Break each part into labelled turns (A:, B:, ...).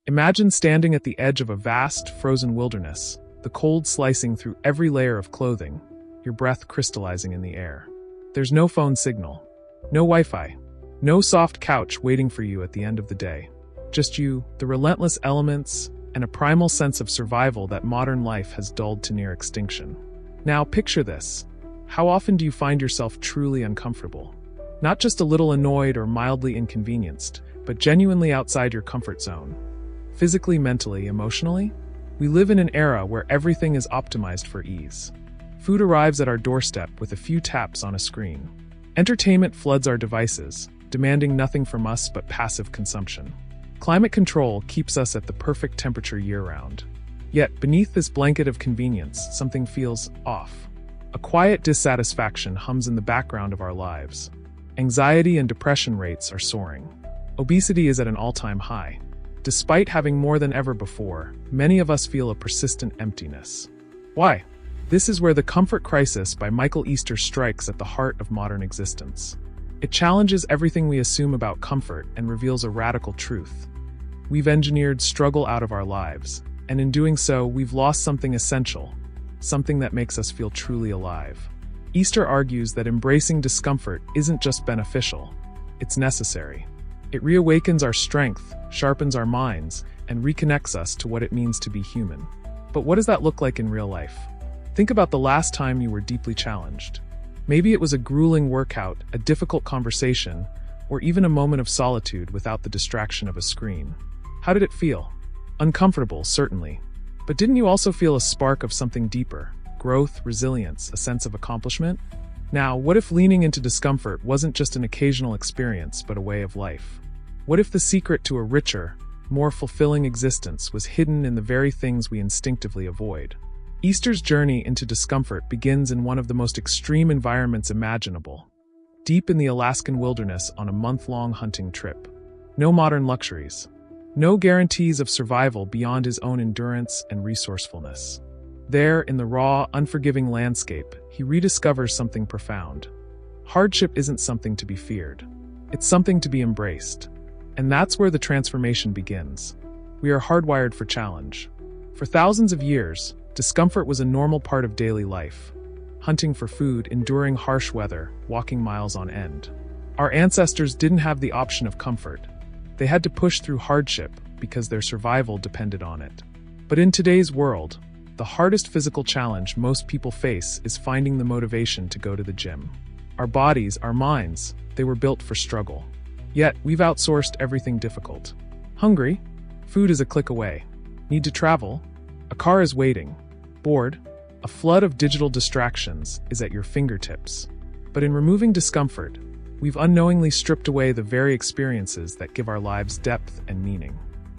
A: Imagine standing at the edge of a vast, frozen wilderness, the cold slicing through every layer of clothing, your breath crystallizing in the air. There's no phone signal, no Wi-Fi, no soft couch waiting for you at the end of the day. Just you, the relentless elements, and a primal sense of survival that modern life has dulled to near extinction. Now picture this. How often do you find yourself truly uncomfortable? Not just a little annoyed or mildly inconvenienced, but genuinely outside your comfort zone. Physically, mentally, emotionally? We live in an era where everything is optimized for ease. Food arrives at our doorstep with a few taps on a screen. Entertainment floods our devices, demanding nothing from us but passive consumption. Climate control keeps us at the perfect temperature year-round. Yet, beneath this blanket of convenience, something feels off. A quiet dissatisfaction hums in the background of our lives. Anxiety and depression rates are soaring. Obesity is at an all-time high. Despite having more than ever before, many of us feel a persistent emptiness. Why? This is where The Comfort Crisis by Michael Easter strikes at the heart of modern existence. It challenges everything we assume about comfort and reveals a radical truth. We've engineered struggle out of our lives, and in doing so, we've lost something essential, something that makes us feel truly alive. Easter argues that embracing discomfort isn't just beneficial, it's necessary. It reawakens our strength, sharpens our minds, and reconnects us to what it means to be human. But what does that look like in real life? Think about the last time you were deeply challenged. Maybe it was a grueling workout, a difficult conversation, or even a moment of solitude without the distraction of a screen. How did it feel? Uncomfortable, certainly. But didn't you also feel a spark of something deeper? Growth, resilience, a sense of accomplishment? Now, what if leaning into discomfort wasn't just an occasional experience, but a way of life? What if the secret to a richer, more fulfilling existence was hidden in the very things we instinctively avoid? Easter's journey into discomfort begins in one of the most extreme environments imaginable, deep in the Alaskan wilderness on a month-long hunting trip. No modern luxuries, no guarantees of survival beyond his own endurance and resourcefulness. There, in the raw, unforgiving landscape, he rediscovers something profound. Hardship isn't something to be feared. It's something to be embraced. And that's where the transformation begins. We are hardwired for challenge. For thousands of years, discomfort was a normal part of daily life. Hunting for food, enduring harsh weather, walking miles on end. Our ancestors didn't have the option of comfort. They had to push through hardship because their survival depended on it. But in today's world, the hardest physical challenge most people face is finding the motivation to go to the gym. Our bodies, our minds, they were built for struggle. Yet, we've outsourced everything difficult. Hungry? Food is a click away. Need to travel? A car is waiting. Bored? A flood of digital distractions is at your fingertips. But in removing discomfort, we've unknowingly stripped away the very experiences that give our lives depth and meaning.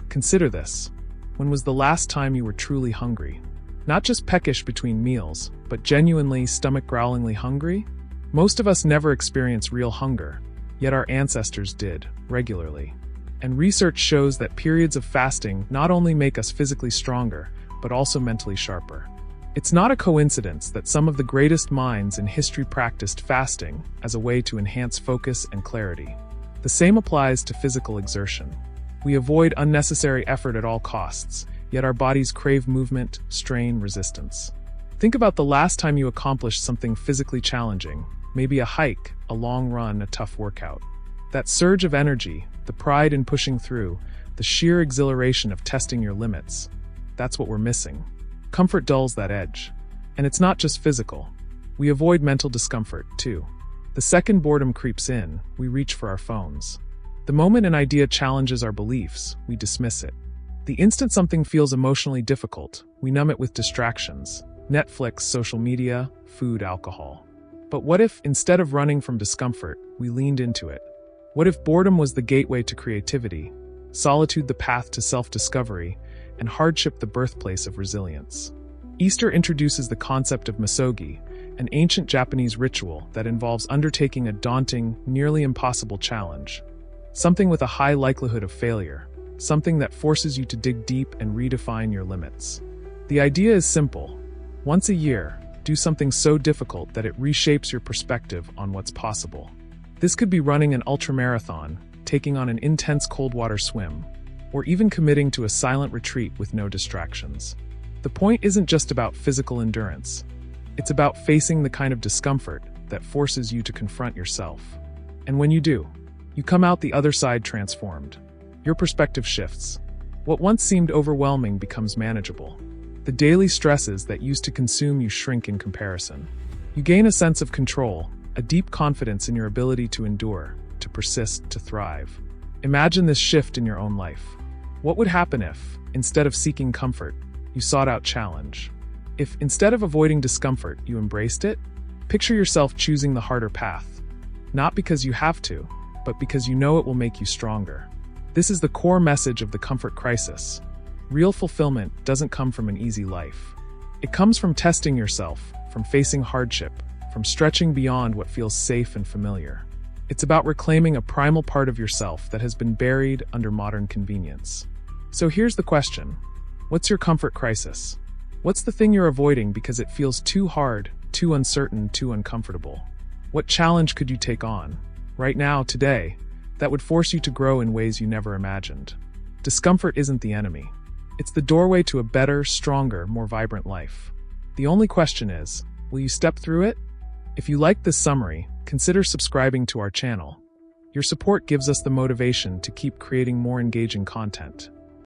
A: Consider this. When was the last time you were truly hungry? Not just peckish between meals, but genuinely, stomach-growlingly hungry? Most of us never experience real hunger, yet our ancestors did, regularly. And research shows that periods of fasting not only make us physically stronger, but also mentally sharper. It's not a coincidence that some of the greatest minds in history practiced fasting as a way to enhance focus and clarity. The same applies to physical exertion. We avoid unnecessary effort at all costs, yet our bodies crave movement, strain, resistance. Think about the last time you accomplished something physically challenging, maybe a hike, a long run, a tough workout. That surge of energy, the pride in pushing through, the sheer exhilaration of testing your limits, that's what we're missing. Comfort dulls that edge. And it's not just physical. We avoid mental discomfort, too. The second boredom creeps in, we reach for our phones. The moment an idea challenges our beliefs, we dismiss it. The instant something feels emotionally difficult, we numb it with distractions. Netflix, social media, food, alcohol. But what if, instead of running from discomfort, we leaned into it? What if boredom was the gateway to creativity, solitude the path to self-discovery, and hardship the birthplace of resilience? Easter introduces the concept of misogi, an ancient Japanese ritual that involves undertaking a daunting, nearly impossible challenge. Something with a high likelihood of failure. Something that forces you to dig deep and redefine your limits. The idea is simple. Once a year, do something so difficult that it reshapes your perspective on what's possible. This could be running an ultramarathon, taking on an intense cold water swim, or even committing to a silent retreat with no distractions. The point isn't just about physical endurance. It's about facing the kind of discomfort that forces you to confront yourself. And when you do, you come out the other side transformed. Your perspective shifts. What once seemed overwhelming becomes manageable. The daily stresses that used to consume you shrink in comparison. You gain a sense of control, a deep confidence in your ability to endure, to persist, to thrive. Imagine this shift in your own life. What would happen if, instead of seeking comfort, you sought out challenge? If, instead of avoiding discomfort, you embraced it? Picture yourself choosing the harder path. Not because you have to, but because you know it will make you stronger. This is the core message of the comfort crisis. Real fulfillment doesn't come from an easy life. It comes from testing yourself, from facing hardship, from stretching beyond what feels safe and familiar. It's about reclaiming a primal part of yourself that has been buried under modern convenience. So here's the question. What's your comfort crisis? What's the thing you're avoiding because it feels too hard, too uncertain, too uncomfortable? What challenge could you take on, right now, today, that would force you to grow in ways you never imagined? Discomfort isn't the enemy. It's the doorway to a better, stronger, more vibrant life. The only question is, will you step through it? If you liked this summary, consider subscribing to our channel. Your support gives us the motivation to keep creating more engaging content.